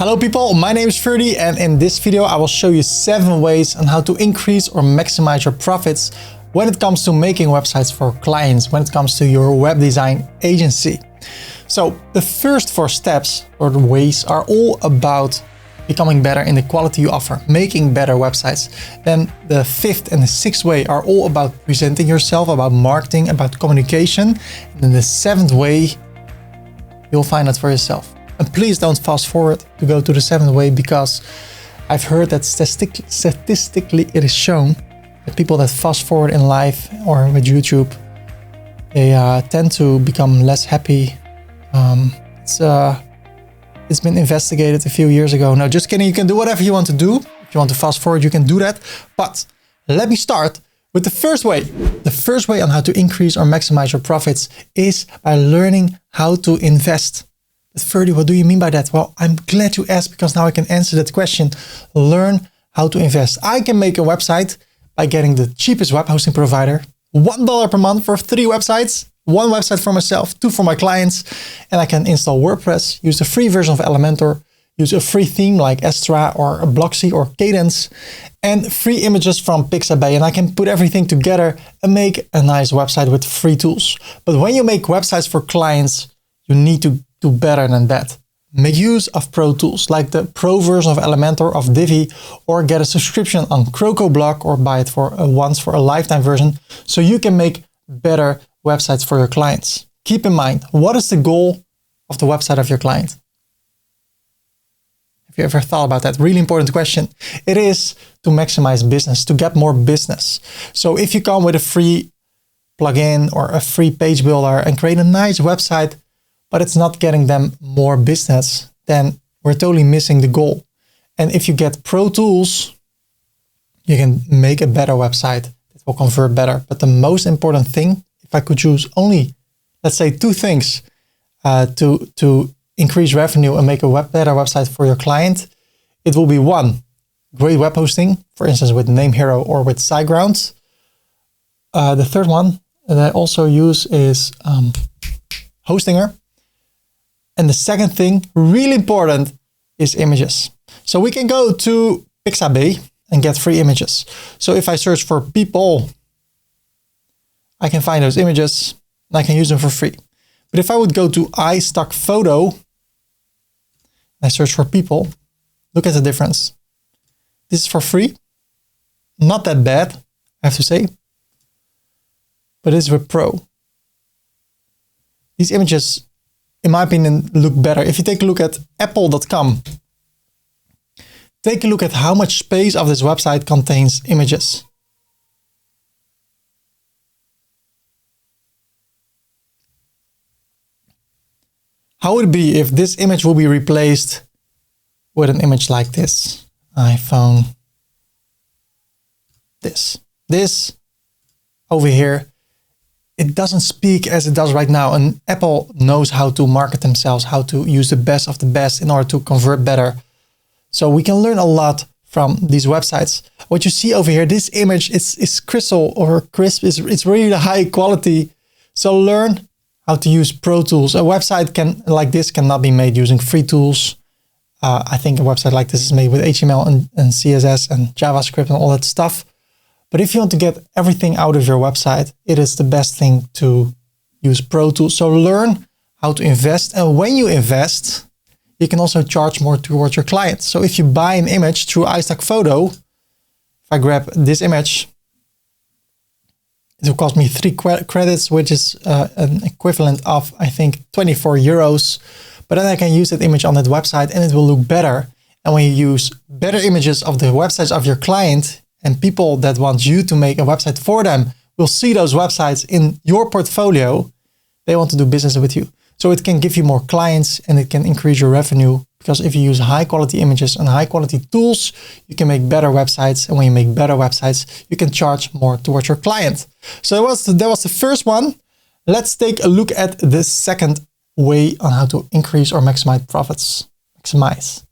Hello people, my name is Ferdy, and in this video I will show you 7 ways on how to increase or maximize your profits when it comes to making websites for clients, when it comes to your web design agency. So the first 4 steps or the ways are all about becoming better in the quality you offer, making better websites. Then the 5th and the 6th way are all about presenting yourself, about marketing, about communication. And then the 7th way, you'll find out for yourself. And please don't fast forward to go to the 7th way, because I've heard that statistically it is shown that people that fast forward in life or with YouTube, they tend to become less happy. It's been investigated a few years ago. No, just kidding. You can do whatever you want to do. If you want to fast forward, you can do that. But let me start with the first way. The first way on how to increase or maximize your profits is by learning how to invest. But Ferdy, what do you mean by that? Well, I'm glad you asked, because now I can answer that question. Learn how to invest. I can make a website by getting the cheapest web hosting provider, $1 per month for 3 websites. 1 website for myself, 2 for my clients, and I can install WordPress, use the free version of Elementor, use a free theme like Astra or Blocksy or Cadence, and free images from Pixabay, and I can put everything together and make a nice website with free tools. But when you make websites for clients, you need to do better than that. Make use of pro tools like the pro version of Elementor, of Divi, or get a subscription on CrocoBlock, or buy it for once for a lifetime version, so you can make better websites for your clients. Keep in mind, what is the goal of the website of your client? Have you ever thought about that? Really important question. It is to maximize business, to get more business. So if you come with a free plugin or a free page builder and create a nice website, but it's not getting them more business, then we're totally missing the goal. And if you get pro tools, you can make a better website that will convert better. But the most important thing, if I could choose only, let's say 2 things to increase revenue and make a better website for your client, it will be 1, great web hosting, for instance with NameHero or with SiteGround. The 3rd one that I also use is Hostinger. And the 2nd thing, really important, is images. So we can go to Pixabay and get free images. So if I search for people, I can find those images and I can use them for free. But if I would go to iStockPhoto, I search for people, look at the difference. This is for free. Not that bad, I have to say. But it's with Pro. These images, in my opinion, look better. If you take a look at apple.com, take a look at how much space of this website contains images. How would it be if this image will be replaced with an image like this? iPhone. This over here. It doesn't speak as it does right now. And Apple knows how to market themselves, how to use the best of the best in order to convert better. So we can learn a lot from these websites. What you see over here, this image is crystal or crisp. It's really high quality. So learn how to use pro tools. A website like this cannot be made using free tools. I think a website like this is made with HTML and CSS and JavaScript and all that stuff. But if you want to get everything out of your website, it is the best thing to use pro tools. So learn how to invest. And when you invest, you can also charge more towards your clients. So if you buy an image through iStockPhoto, if I grab this image, it will cost me 3 credits, which is an equivalent of, I think, 24 euros. But then I can use that image on that website and it will look better. And when you use better images of the websites of your client, and people that want you to make a website for them will see those websites in your portfolio, they want to do business with you. So it can give you more clients and it can increase your revenue, because if you use high quality images and high quality tools, you can make better websites. And when you make better websites, you can charge more towards your client. So that was the first one. Let's take a look at the 2nd way on how to increase or maximize profits. Maximise.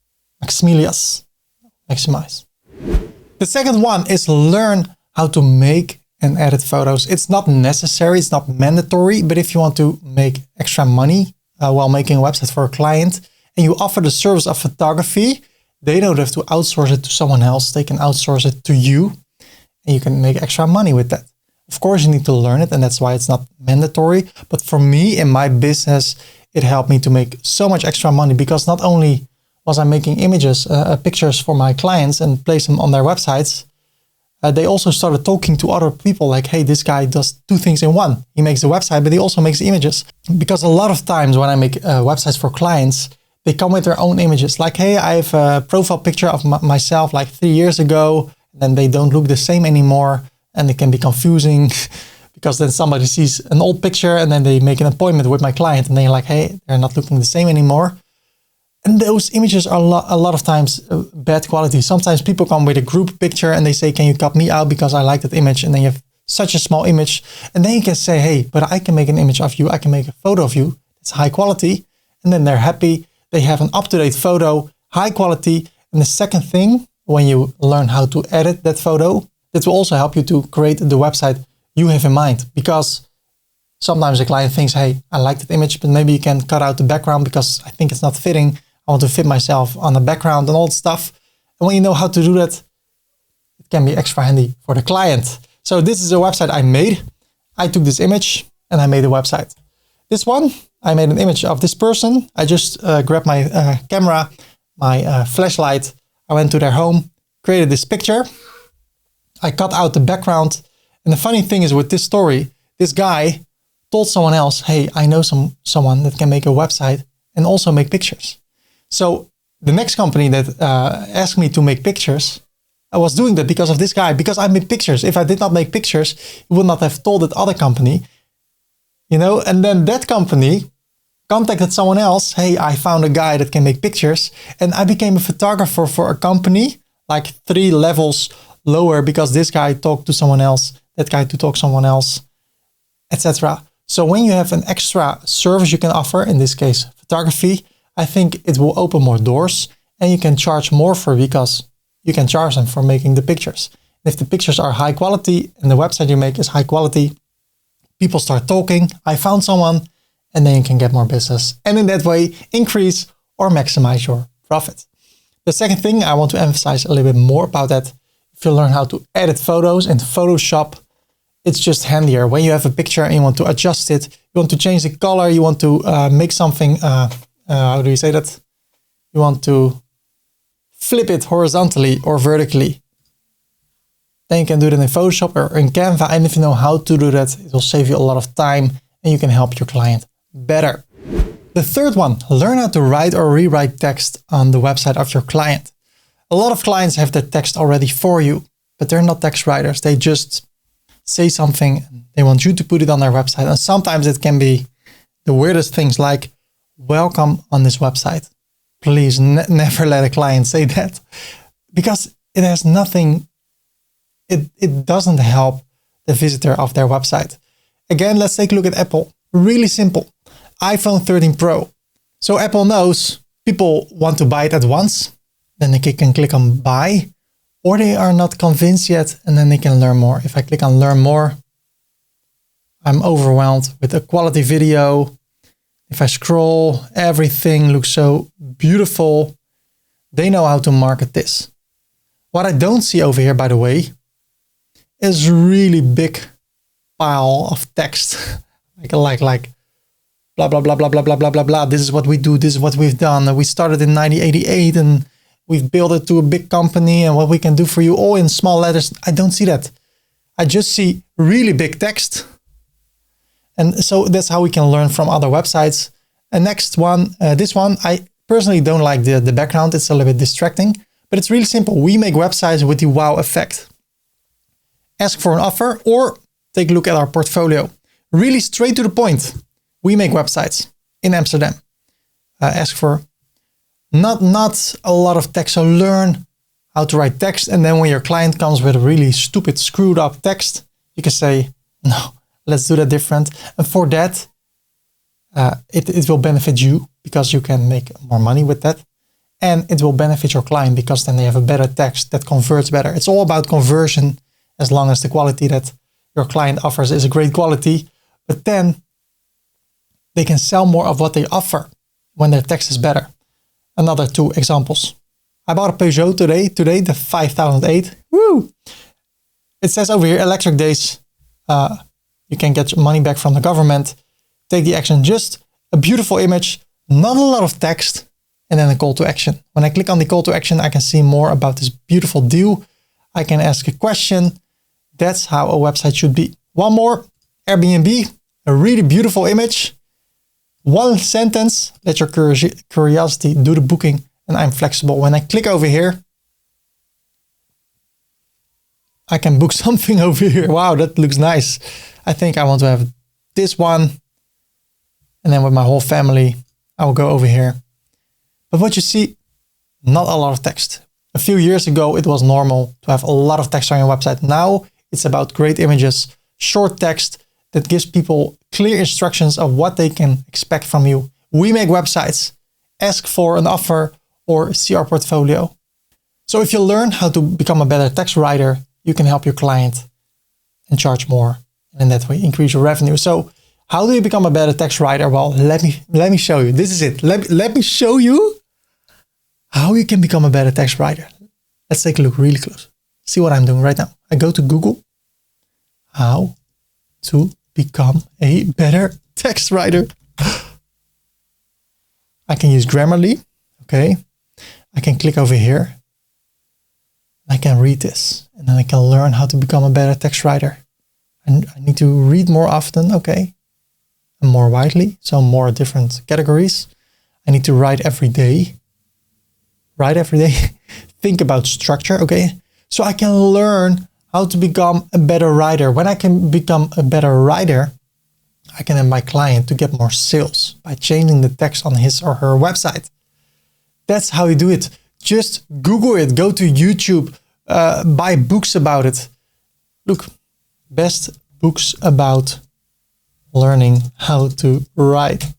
The 2nd one is learn how to make and edit photos. It's not necessary, it's not mandatory, but if you want to make extra money while making a website for a client and you offer the service of photography, they don't have to outsource it to someone else. They can outsource it to you, and you can make extra money with that. Of course, you need to learn it, and that's why it's not mandatory. But for me, in my business, it helped me to make so much extra money, because not only was I making images, pictures for my clients and place them on their websites, they also started talking to other people like, hey, this guy does two things in one. He makes the website, but he also makes the images. Because a lot of times when I make websites for clients, they come with their own images. Like, hey, I have a profile picture of myself like 3 years ago, and then they don't look the same anymore. And it can be confusing because then somebody sees an old picture and then they make an appointment with my client and they're like, hey, they're not looking the same anymore. And those images are a lot of times bad quality. Sometimes people come with a group picture and they say, can you cut me out because I like that image? And then you have such a small image. And then you can say, hey, but I can make an image of you. I can make a photo of you. It's high quality. And then they're happy. They have an up-to-date photo, high quality. And the second thing, when you learn how to edit that photo, that will also help you to create the website you have in mind. Because sometimes a client thinks, hey, I like that image, but maybe you can cut out the background because I think it's not fitting. I want to fit myself on the background and all that stuff. And when you know how to do that, it can be extra handy for the client. So this is a website I made. I took this image and I made a website. This one, I made an image of this person. I just grabbed my camera, my flashlight. I went to their home, created this picture. I cut out the background. And the funny thing is with this story, this guy told someone else, hey, I know someone that can make a website and also make pictures. So the next company that asked me to make pictures, I was doing that because of this guy, because I made pictures. If I did not make pictures, he would not have told that other company, you know, and then that company contacted someone else. Hey, I found a guy that can make pictures, and I became a photographer for a company like 3 levels lower because this guy talked to someone else, that guy to talk to someone else, etc. So when you have an extra service you can offer, in this case, photography, I think it will open more doors and you can charge more for it because you can charge them for making the pictures. If the pictures are high quality and the website you make is high quality, people start talking, I found someone, and then you can get more business. And in that way, increase or maximize your profit. The second thing I want to emphasize a little bit more about that, if you learn how to edit photos in Photoshop, it's just handier. When you have a picture and you want to adjust it, you want to change the color, you want to make something, how do you say that? You want to flip it horizontally or vertically. Then you can do that in Photoshop or in Canva. And if you know how to do that, it will save you a lot of time and you can help your client better. The third one, learn how to write or rewrite text on the website of your client. A lot of clients have that text already for you, but they're not text writers. They just say something. They want you to put it on their website. And sometimes it can be the weirdest things like, welcome on this website. Please never let a client say that because it has nothing. It doesn't help the visitor of their website. Again, let's take a look at Apple. Really simple. iPhone 13 Pro. So Apple knows people want to buy it at once. Then they can click on buy, or they are not convinced yet, and then they can learn more. If I click on learn more, I'm overwhelmed with a quality video. If I scroll, everything looks so beautiful. They know how to market this. What I don't see over here, by the way, is really big pile of text. like blah, blah, blah, blah, blah, blah, blah, blah, blah. This is what we do. This is what we've done. We started in 1988 and we've built it to a big company and what we can do for you, all in small letters. I don't see that. I just see really big text. And so that's how we can learn from other websites. And next one, this one, I personally don't like the background. It's a little bit distracting, but it's really simple. We make websites with the wow effect. Ask for an offer or take a look at our portfolio. Really straight to the point. We make websites in Amsterdam. Ask for not a lot of text. So learn how to write text. And then when your client comes with a really stupid, screwed up text, you can say, no, let's do that different. And for that, it will benefit you because you can make more money with that. And it will benefit your client because then they have a better text that converts better. It's all about conversion as long as the quality that your client offers is a great quality. But then they can sell more of what they offer when their text is better. Another 2 examples. I bought a Peugeot today, the 5008. Woo! It says over here, electric days, you can get money back from the government. Take the action, just a beautiful image, not a lot of text, and then a call to action. When I click on the call to action, I can see more about this beautiful deal. I can ask a question. That's how a website should be. One more, Airbnb, a really beautiful image. 1 sentence, let your curiosity do the booking, and I'm flexible. When I click over here, I can book something over here. Wow, that looks nice. I think I want to have this one. And then with my whole family, I will go over here. But what you see, not a lot of text. A few years ago, it was normal to have a lot of text on your website. Now it's about great images, short text that gives people clear instructions of what they can expect from you. We make websites, ask for an offer, or see our portfolio. So if you learn how to become a better text writer, you can help your client and charge more. And in that way, increase your revenue. So how do you become a better text writer? Well, let me show you. This is it. Let me show you how you can become a better text writer. Let's take a look really close. See what I'm doing right now. I go to Google. How to become a better text writer. I can use Grammarly. Okay. I can click over here. I can read this and then I can learn how to become a better text writer. And I need to read more often. Okay. And more widely. So more different categories. I need to write every day. Write every day. Think about structure. Okay. So I can learn how to become a better writer. When I can become a better writer, I can help my client to get more sales by changing the text on his or her website. That's how you do it. Just Google it, go to YouTube, buy books about it. Look, best books about learning how to write.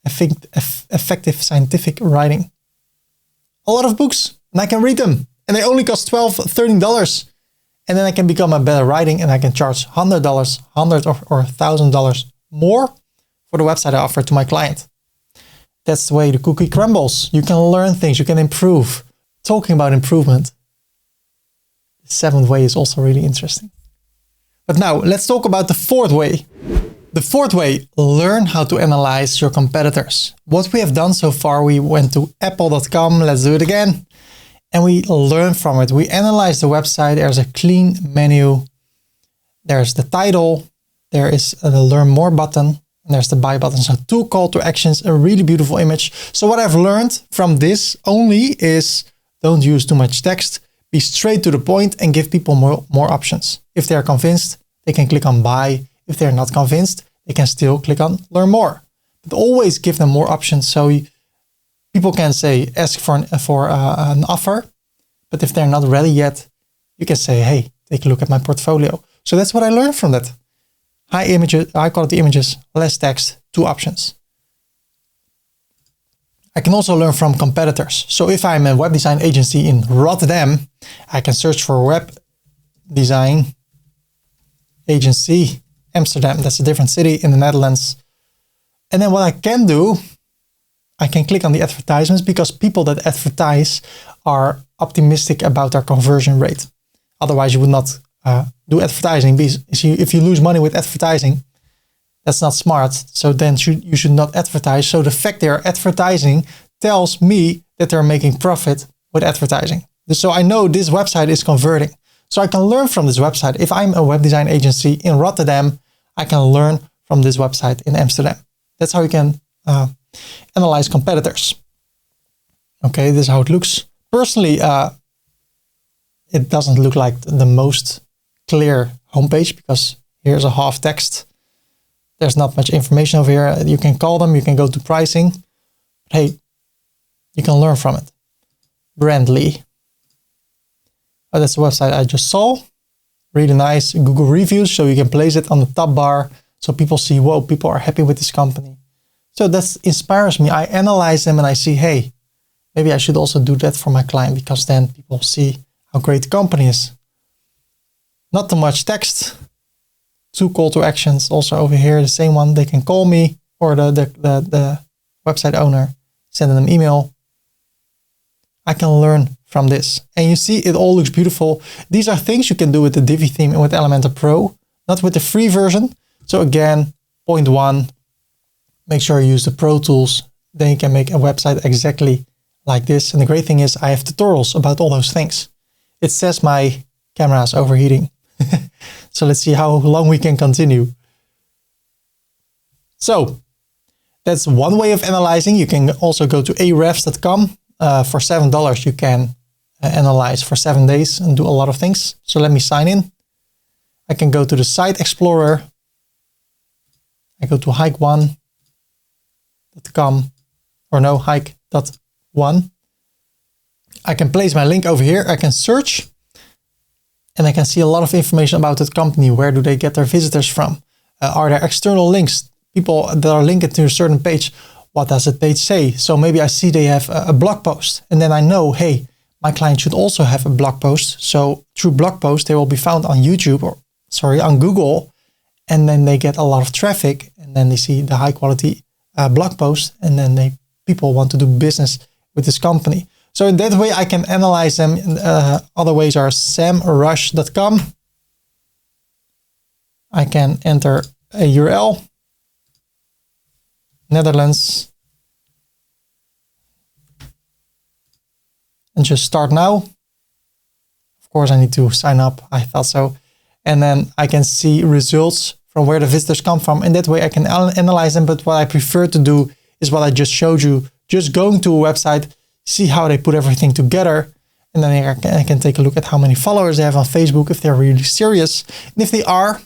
Effective scientific writing. A lot of books, and I can read them. And they only cost $12, $13. And then I can become a better writing and I can charge $100, $100 or $1,000 more for the website I offer to my client. That's the way the cookie crumbles. You can learn things, you can improve. Talking about improvement, the 7th way is also really interesting. But now let's talk about the 4th way. The 4th way, learn how to analyze your competitors. What we have done so far, we went to apple.com, let's do it again. And we learn from it. We analyze the website. There's a clean menu. There's the title. There is the learn more button. And there's the buy button. So 2 call to actions, a really beautiful image. So what I've learned from this only is don't use too much text. Be straight to the point and give people more options. If they're convinced, they can click on buy. If they're not convinced, they can still click on learn more. But always give them more options. So people can say, ask for an offer, but if they're not ready yet, you can say, hey, take a look at my portfolio. So that's what I learned from that. High quality images, less text, 2 options. I can also learn from competitors. So if I'm a web design agency in Rotterdam, I can search for web design agency Amsterdam. That's a different city in the Netherlands. And then what I can do, I can click on the advertisements because people that advertise are optimistic about their conversion rate. Otherwise, you would not do advertising. Because if you lose money with advertising, that's not smart. So then you should not advertise. So the fact they are advertising tells me that they're making profit with advertising. So I know this website is converting. So I can learn from this website. If I'm a web design agency in Rotterdam, I can learn from this website in Amsterdam. That's how you can analyze competitors. Okay, this is how it looks. Personally, it doesn't look like the most clear homepage because here's a half text. There's not much information over here. You can call them, you can go to pricing. But hey, you can learn from it. Brandly. Oh, that's the website I just saw. Really nice Google reviews, so you can place it on the top bar so people see, whoa, people are happy with this company. So that inspires me. I analyze them and I see, hey, maybe I should also do that for my client because then people see how great the company is. Not too much text. 2 call to actions also over here. The same one. They can call me or the website owner. send them an email. I can learn from this. And you see, it all looks beautiful. These are things you can do with the Divi theme and with Elementor Pro, not with the free version. So again, point 1, make sure you use the Pro tools. Then you can make a website exactly like this. And the great thing is I have tutorials about all those things. It says my camera is overheating. So let's see how long we can continue. So that's one way of analyzing. You can also go to arefs.com. For $7, you can analyze for 7 days and do a lot of things. So let me sign in. I can go to the site explorer. I go to hike1.com or no, hike.1. I can place my link over here. I can search and I can see a lot of information about that company. Where do they get their visitors from? Are there external links? People that are linked to a certain page. What does the page say? So maybe I see they have a blog post and then I know, hey, my client should also have a blog post. So through blog post, they will be found on YouTube or on Google. And then they get a lot of traffic and then they see the high quality blog post and then people want to do business with this company. So in that way, I can analyze them. Other ways are samrush.com. I can enter a URL. Netherlands. And just start now. Of course, I need to sign up. I thought so. And then I can see results from where the visitors come from. And that way I can analyze them. But what I prefer to do is what I just showed you. Just going to a website, see how they put everything together. And then I can take a look at how many followers they have on Facebook, if they're really serious. And if they are,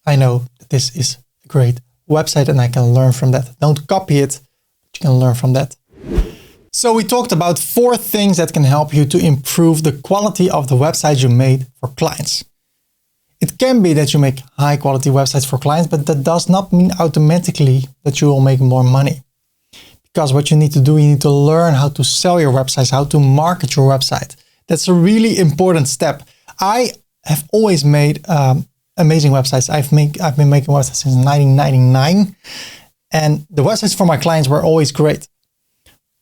I know that this is a great website and I can learn from that. Don't copy it, but you can learn from that. So we talked about 4 things that can help you to improve the quality of the website you made for clients. It can be that you make high quality websites for clients, but that does not mean automatically that you will make more money. Because what you need to do, you need to learn how to sell your websites, how to market your website. That's a really important step. I have always made amazing websites. I've been making websites since 1999 and the websites for my clients were always great,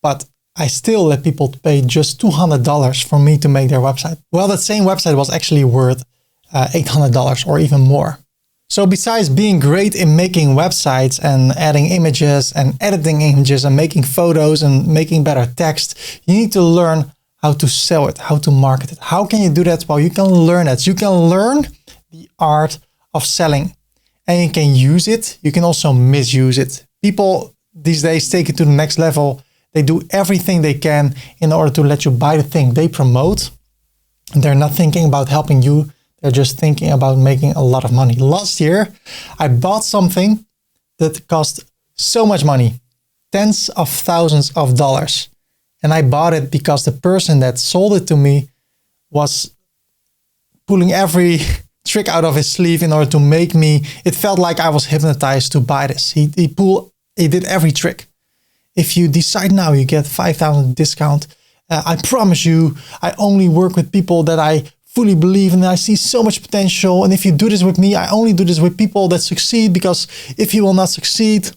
but I still let people pay just $200 for me to make their website. Well, that same website was actually worth $800 or even more. So besides being great in making websites and adding images and editing images and making photos and making better text, you need to learn how to sell it, how to market it. How can you do that? Well, you can learn it. You can learn the art of selling and you can use it. You can also misuse it. People these days take it to the next level. They do everything they can in order to let you buy the thing they promote. They're not thinking about helping you. They're just thinking about making a lot of money. Last year, I bought something that cost so much money, tens of thousands of dollars. And I bought it because the person that sold it to me was pulling every trick out of his sleeve in order to make me, it felt like I was hypnotized to buy this. He did every trick. If you decide now, you get 5,000 discount. I promise you, I only work with people that I fully believe in and I see so much potential. And if you do this with me, I only do this with people that succeed, because if you will not succeed,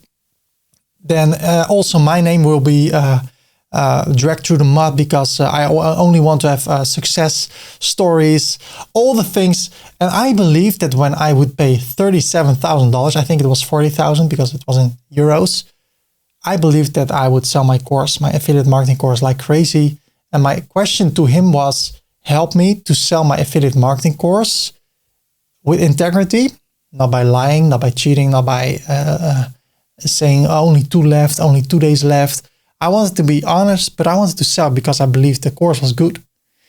then also my name will be dragged through the mud, because I only want to have success stories, all the things. And I believe that when I would pay $37,000, I think it was 40,000 because it was in euros, I believed that I would sell my course, my affiliate marketing course, like crazy. And my question to him was, help me to sell my affiliate marketing course with integrity, not by lying, not by cheating, not by saying only 2 left, only 2 days left. I wanted to be honest, but I wanted to sell because I believed the course was good.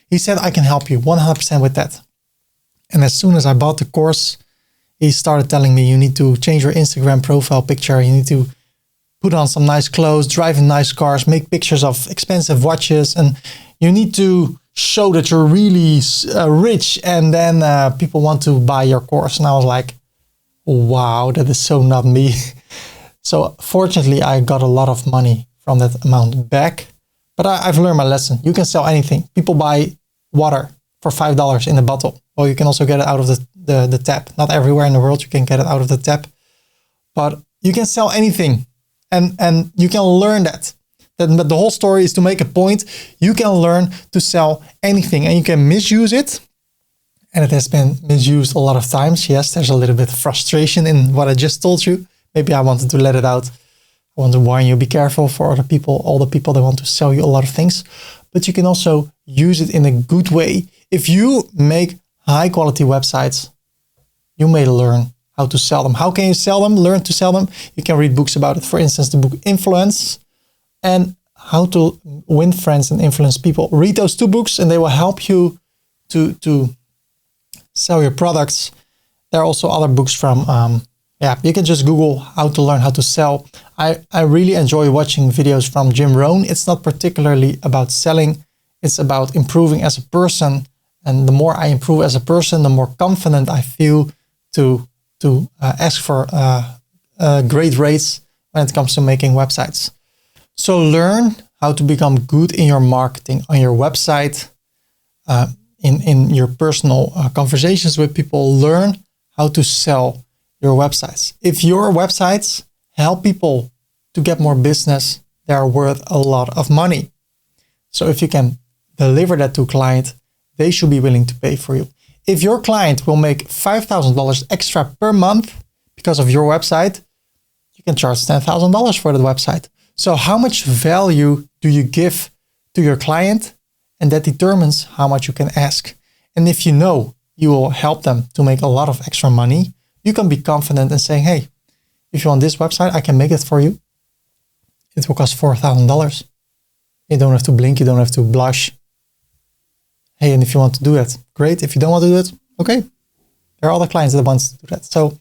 He said, I can help you 100% with that. And as soon as I bought the course, he started telling me, you need to change your Instagram profile picture. You need to put on some nice clothes, drive in nice cars, make pictures of expensive watches. And you need to show that you're really rich. And then people want to buy your course. And I was like, wow, that is so not me. So fortunately, I got a lot of money from that amount back. But I've learned my lesson. You can sell anything. People buy water for $5 in a bottle. Well, you can also get it out of the tap. Not everywhere in the world you can get it out of the tap. But you can sell anything. And you can learn that. But the whole story is to make a point. You can learn to sell anything and you can misuse it. And it has been misused a lot of times. Yes, there's a little bit of frustration in what I just told you. Maybe I wanted to let it out. I want to warn you, be careful for other people, all the people that want to sell you a lot of things. But you can also use it in a good way. If you make high quality websites, you may learn how to sell them. How can you sell them? Learn to sell them. You can read books about it. For instance, the book Influence and How to Win Friends and Influence People. Read those 2 books and they will help you to sell your products. There are also other books from, you can just Google how to learn how to sell. I really enjoy watching videos from Jim Rohn. It's not particularly about selling. It's about improving as a person. And the more I improve as a person, the more confident I feel to ask for great rates when it comes to making websites. So learn how to become good in your marketing on your website, in your personal conversations with people. Learn how to sell your websites. If your websites help people to get more business, they are worth a lot of money. So if you can deliver that to a client, they should be willing to pay for you. If your client will make $5,000 extra per month because of your website, you can charge $10,000 for that website. So how much value do you give to your client? And that determines how much you can ask. And if you know you will help them to make a lot of extra money, you can be confident in saying, hey, if you want this website, I can make it for you. It will cost $4,000. You don't have to blink. You don't have to blush. Hey, and if you want to do that, great. If you don't want to do it, okay. There are other clients that want to do that. So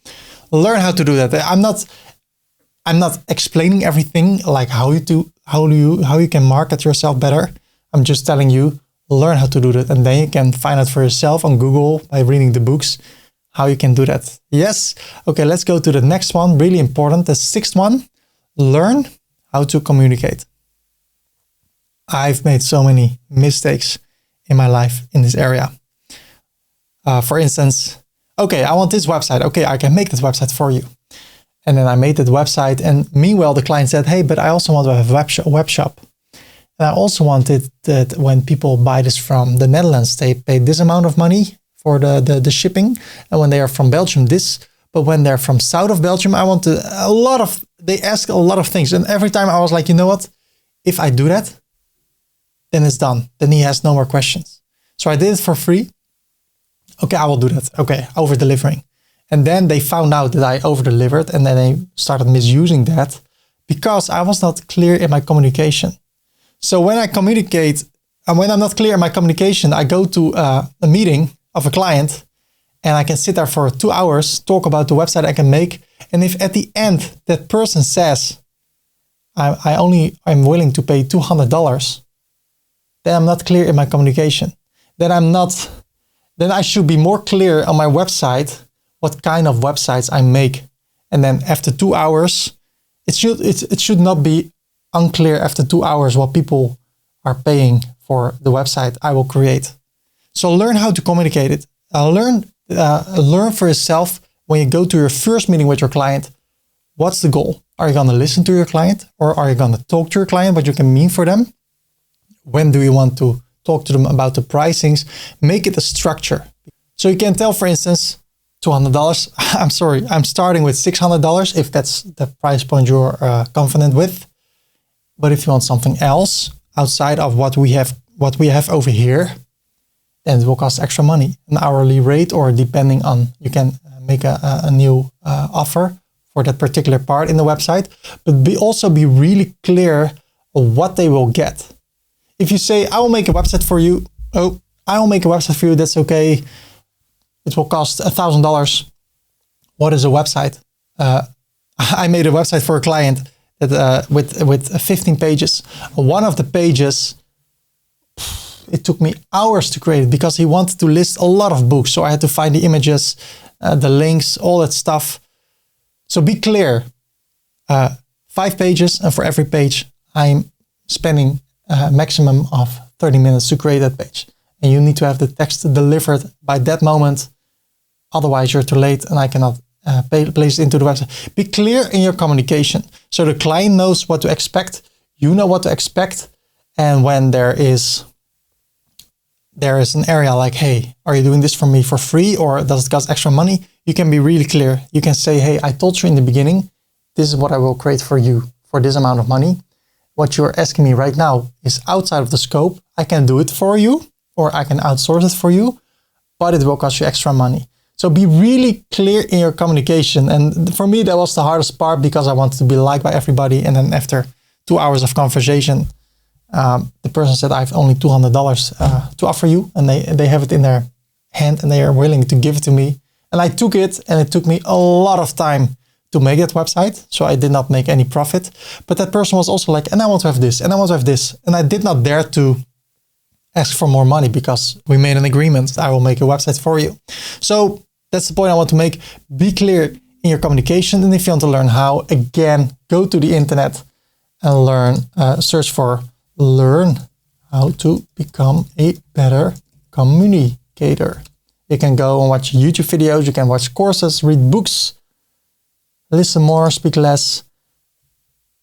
learn how to do that. I'm not explaining everything like how you can market yourself better. I'm just telling you, learn how to do that. And then you can find out for yourself on Google by reading the books how you can do that. Yes. Okay, let's go to the next one. Really important. The 6th one, learn how to communicate. I've made so many mistakes in my life in this area. For instance, okay, I want this website. Okay, I can make this website for you. And then I made that website. And meanwhile, the client said, hey, but I also want to have a web shop. And I also wanted that when people buy this from the Netherlands, they pay this amount of money for the shipping. And when they are from Belgium, this. But when they're from south of Belgium, I want they ask a lot of things. And every time I was like, you know what? If I do that, then it's done. Then he has no more questions. So I did it for free. Okay, I will do that. Okay, over-delivering. And then they found out that I over-delivered and then they started misusing that because I was not clear in my communication. So when I communicate, and when I'm not clear in my communication, I go to a meeting of a client and I can sit there for 2 hours, talk about the website I can make. And if at the end that person says, I'm willing to pay $200, then I'm not clear in my communication. Then I should be more clear on my website what kind of websites I make. And then after 2 hours, it should not be unclear after 2 hours what people are paying for the website I will create. So learn how to communicate it. Learn for yourself when you go to your first meeting with your client. What's the goal? Are you going to listen to your client or are you going to talk to your client what you can mean for them? When do you want to talk to them about the pricings? Make it a structure. So you can tell, for instance, $200. I'm sorry, I'm starting with $600 if that's the price point you're confident with. But if you want something else outside of what we have over here, then it will cost extra money, an hourly rate, or depending on, you can make a new offer for that particular part in the website. But also be really clear on what they will get. If you say, I will make a website for you. Oh, I will make a website for you. That's okay. It will cost $1,000. What is a website? I made a website for a client that with 15 pages. One of the pages, it took me hours to create it because he wanted to list a lot of books. So I had to find the images, the links, all that stuff. So be clear. 5 pages, and for every page, I'm spending a maximum of 30 minutes to create that page. And you need to have the text delivered by that moment. Otherwise, you're too late and I cannot place it into the website. Be clear in your communication so the client knows what to expect. You know what to expect. And when there is an area like, hey, are you doing this for me for free or does it cost extra money? You can be really clear. You can say, hey, I told you in the beginning, this is what I will create for you for this amount of money. What you're asking me right now is outside of the scope. I can do it for you or I can outsource it for you, but it will cost you extra money. So be really clear in your communication. And for me, that was the hardest part because I wanted to be liked by everybody. And then after 2 hours of conversation, the person said, I have only $200 to offer you. And they have it in their hand and they are willing to give it to me. And I took it, and it took me a lot of time to make that website. So I did not make any profit. But that person was also like, and I want to have this, and I want to have this. And I did not dare to ask for more money because we made an agreement. I will make a website for you. So that's the point I want to make. Be clear in your communication. And if you want to learn how, again, go to the internet and search for learn how to become a better communicator. You can go and watch YouTube videos. You can watch courses, read books, listen more, speak less.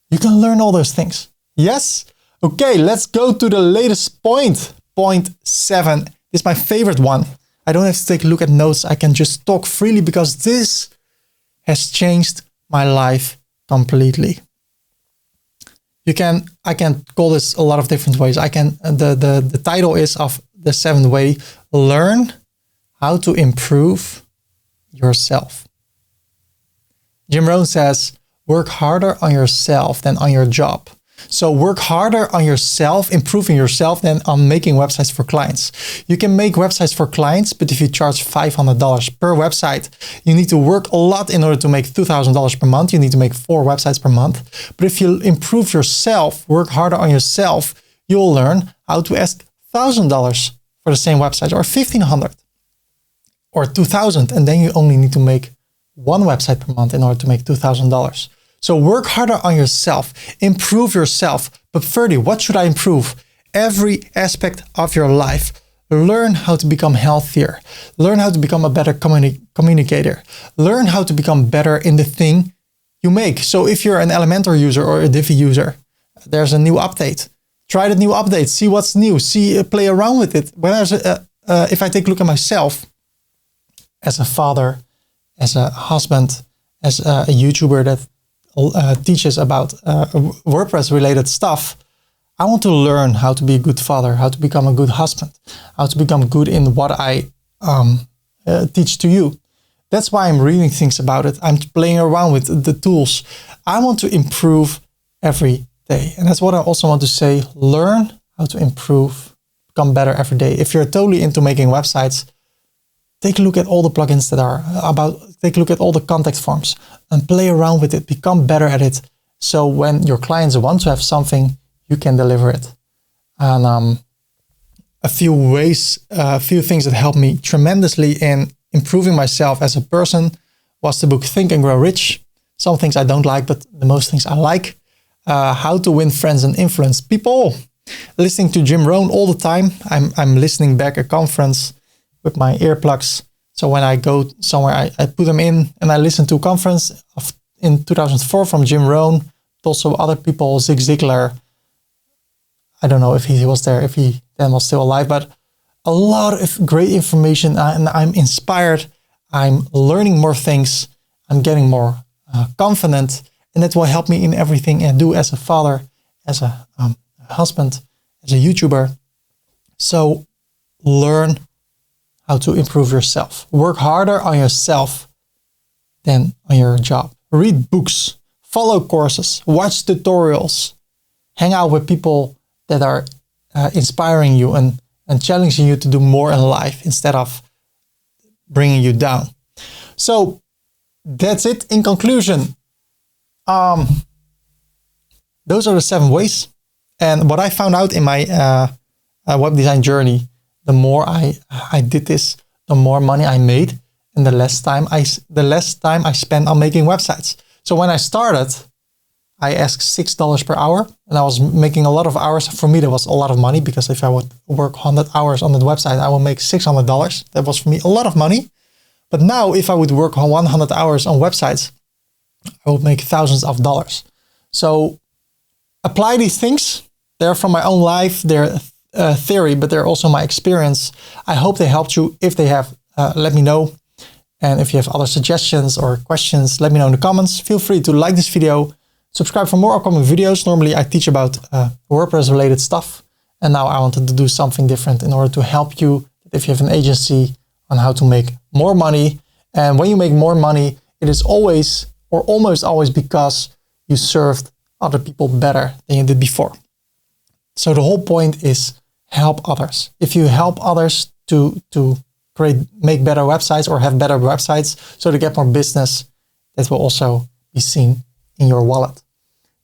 You can learn all those things. Yes? Okay, let's go to the latest point. Point 7. This is my favorite one. I don't have to take a look at notes. I can just talk freely because this has changed my life completely. I can call this a lot of different ways. The title is of the 7th way, learn how to improve yourself. Jim Rohn says, work harder on yourself than on your job. So work harder on yourself, improving yourself, than on making websites for clients. You can make websites for clients, but if you charge $500 per website, you need to work a lot in order to make $2,000 per month. You need to make 4 websites per month. But if you improve yourself, work harder on yourself, you'll learn how to ask $1,000 for the same website, or $1,500 or $2,000. And then you only need to make 1 website per month in order to make $2,000. So work harder on yourself, improve yourself. But Ferdy, what should I improve? Every aspect of your life. Learn how to become healthier. Learn how to become a better communicator. Learn how to become better in the thing you make. So if you're an Elementor user or a Divi user, there's a new update. Try the new update, see what's new, play around with it. If I take a look at myself as a father, as a husband, as a YouTuber that teaches about WordPress related stuff, I want to learn how to be a good father, how to become a good husband, how to become good in what I teach to you. That's why I'm reading things about it. I'm playing around with the tools. I want to improve every day. And that's what I also want to say. Learn how to improve, become better every day. If you're totally into making websites, take a look at all the plugins that are about, take a look at all the contact forms and play around with it, become better at it. So when your clients want to have something, you can deliver it. And a few things that helped me tremendously in improving myself as a person was the book Think and Grow Rich. Some things I don't like, but the most things I like. How to Win Friends and Influence People. Listening to Jim Rohn all the time. I'm listening back a conference with my earplugs. So when I go somewhere, I put them in and I listen to a conference in 2004 from Jim Rohn. Also other people, Zig Ziglar. I don't know if he was there, if he then was still alive, but a lot of great information, and I'm inspired. I'm learning more things. I'm getting more confident, and that will help me in everything I do as a father, as a husband, as a YouTuber. So learn how to improve yourself. Work harder on yourself than on your job. Read books, follow courses, watch tutorials, hang out with people that are inspiring you and challenging you to do more in life instead of bringing you down. So that's it. In conclusion, those are the 7 ways. And what I found out in my web design journey, the more I did this, the more money I made and the less time I spent on making websites. So when I started, I asked $6 per hour and I was making a lot of hours. For me, that was a lot of money because if I would work 100 hours on the website, I will make $600. That was for me a lot of money. But now if I would work 100 hours on websites, I would make thousands of dollars. So apply these things. They're from my own life, they're theory, but they're also my experience. I hope they helped you. If they have, let me know. And if you have other suggestions or questions, let me know in the comments. Feel free to like this video, subscribe for more upcoming videos. Normally I teach about WordPress related stuff. And now I wanted to do something different in order to help you, if you have an agency, on how to make more money. And when you make more money, it is always or almost always because you served other people better than you did before. So the whole point is help others. If you help others to make better websites or have better websites so to get more business, that will also be seen in your wallet.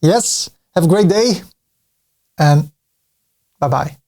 Yes, have a great day and bye-bye.